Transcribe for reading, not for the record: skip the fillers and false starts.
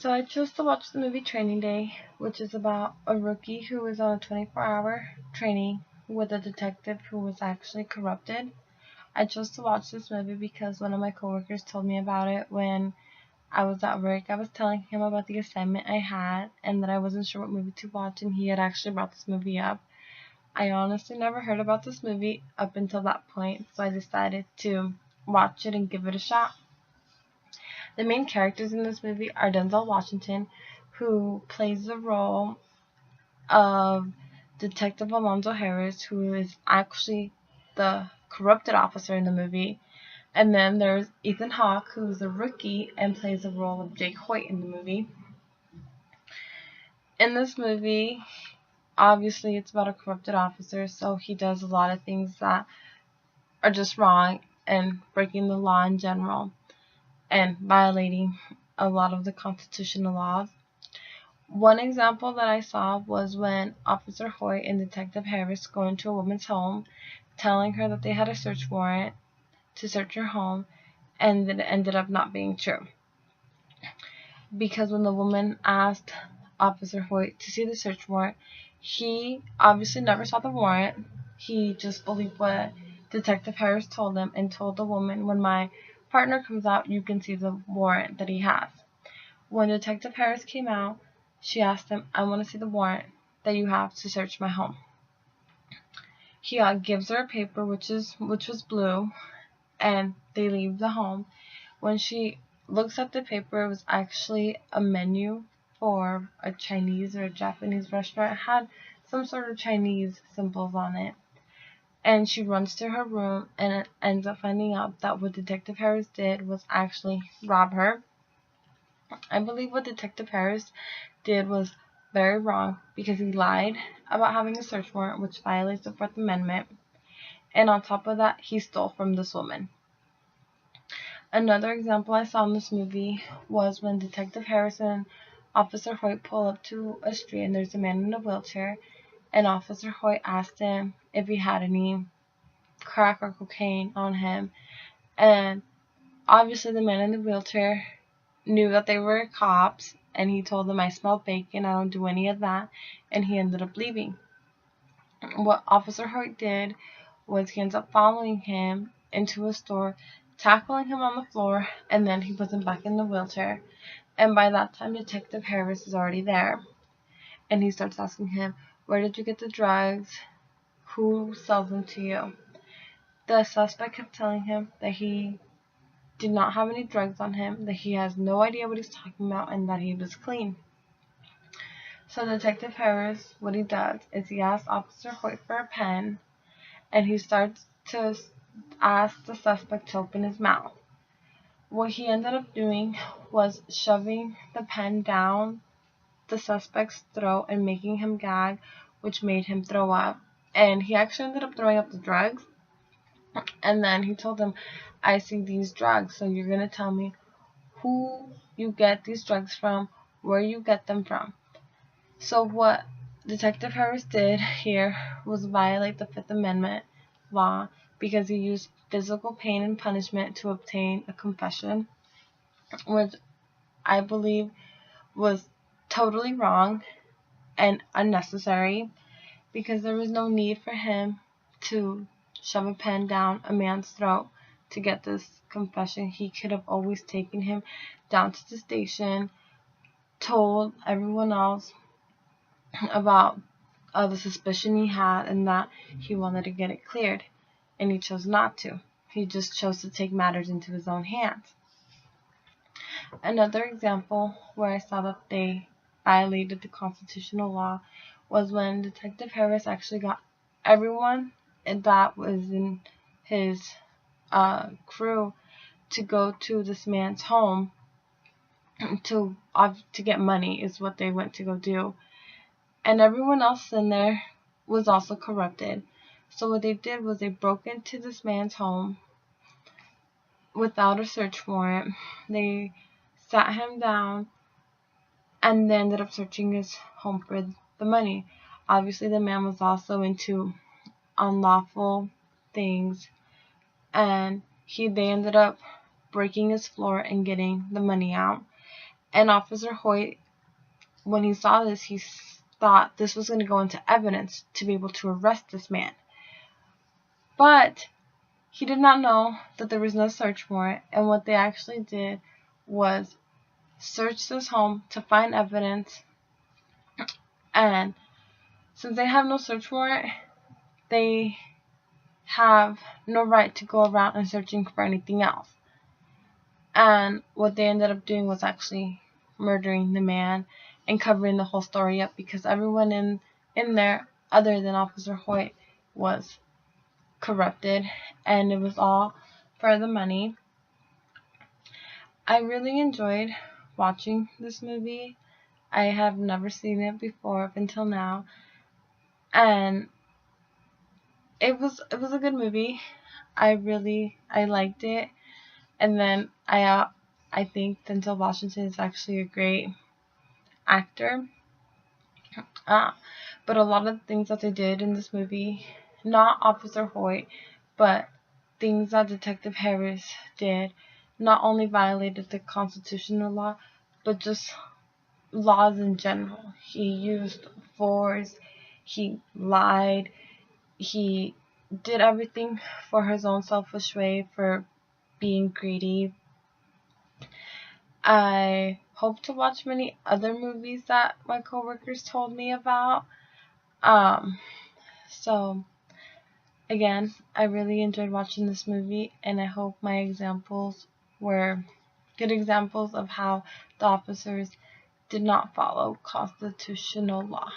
So I chose to watch the movie Training Day, which is about a rookie who was on a 24-hour training with a detective who was actually corrupted. I chose to watch this movie because one of my coworkers told me about it when I was at work. I was telling him about the assignment I had and that I wasn't sure what movie to watch, and he had actually brought this movie up. I honestly never heard about this movie up until that point, so I decided to watch it and give it a shot. The main characters in this movie are Denzel Washington, who plays the role of Detective Alonzo Harris, who is actually the corrupted officer in the movie. And then there's Ethan Hawke, who's a rookie and plays the role of Jake Hoyt in the movie. In this movie, obviously it's about a corrupted officer, so he does a lot of things that are just wrong and breaking the law in general and violating a lot of the constitutional laws. One example that I saw was when Officer Hoyt and Detective Harris go into a woman's home, telling her that they had a search warrant to search her home, and it ended up not being true. Because when the woman asked Officer Hoyt to see the search warrant, he obviously never saw the warrant. He just believed what Detective Harris told him and told the woman, when my partner comes out, you can see the warrant that he has. When Detective Harris came out, she asked him, I want to see the warrant that you have to search my home. He gives her a paper, which was blue, and they leave the home. When she looks at the paper, it was actually a menu for a Chinese or a Japanese restaurant. It had some sort of Chinese symbols on it. And she runs to her room and ends up finding out that what Detective Harris did was actually rob her. I believe what Detective Harris did was very wrong because he lied about having a search warrant, which violates the Fourth Amendment. And on top of that, he stole from this woman. Another example I saw in this movie was when Detective Harris and Officer Hoyt pull up to a street and there's a man in a wheelchair, and Officer Hoyt asked him if he had any crack or cocaine on him, and obviously the man in the wheelchair knew that they were cops, and he told them, I smell bacon, I don't do any of that, and he ended up leaving. What Officer Hoyt did was he ends up following him into a store, tackling him on the floor, and then he puts him back in the wheelchair. And by that time, Detective Harris is already there. And he starts asking him, where did you get the drugs? Who sells them to you? The suspect kept telling him that he did not have any drugs on him, that he has no idea what he's talking about, and that he was clean. So Detective Harris, what he does is he asks Officer Hoyt for a pen, and he starts to ask the suspect to open his mouth. What he ended up doing was shoving the pen down the suspect's throat and making him gag, which made him throw up. And he actually ended up throwing up the drugs. And then he told him, I see these drugs, so you're going to tell me who you get these drugs from, where you get them from. So what Detective Harris did here was violate the Fifth Amendment law because he used physical pain and punishment to obtain a confession, which I believe was totally wrong and unnecessary, because there was no need for him to shove a pen down a man's throat to get this confession. He could have always taken him down to the station, told everyone else about the suspicion he had and that he wanted to get it cleared, and he chose not to. He just chose to take matters into his own hands. Another example where I saw that they violated the constitutional law was when Detective Harris actually got everyone that was in his crew to go to this man's home to get money, is what they went to go do. And everyone else in there was also corrupted. So what they did was they broke into this man's home without a search warrant. They sat him down and they ended up searching his home for the money. Obviously, the man was also into unlawful things, and they ended up breaking his floor and getting the money out. And Officer Hoyt, when he saw this, he thought this was going to go into evidence to be able to arrest this man. But he did not know that there was no search warrant, and what they actually did was search this home to find evidence. And since they have no search warrant, they have no right to go around and searching for anything else. And what they ended up doing was actually murdering the man and covering the whole story up, because everyone in there other than Officer Hoyt was corrupted, and it was all for the money. I really enjoyed watching this movie. I have never seen it before up until now, and it was a good movie. I liked it. And then I think Denzel Washington is actually a great actor. But a lot of things that they did in this movie, not Officer Hoyt, but things that Detective Harris did, not only violated the constitutional law, but just laws in general. He used force, he lied, he did everything for his own selfish way, for being greedy. I hope to watch many other movies that my coworkers told me about. So again, I really enjoyed watching this movie, and I hope my examples were good examples of how the officers did not follow constitutional law.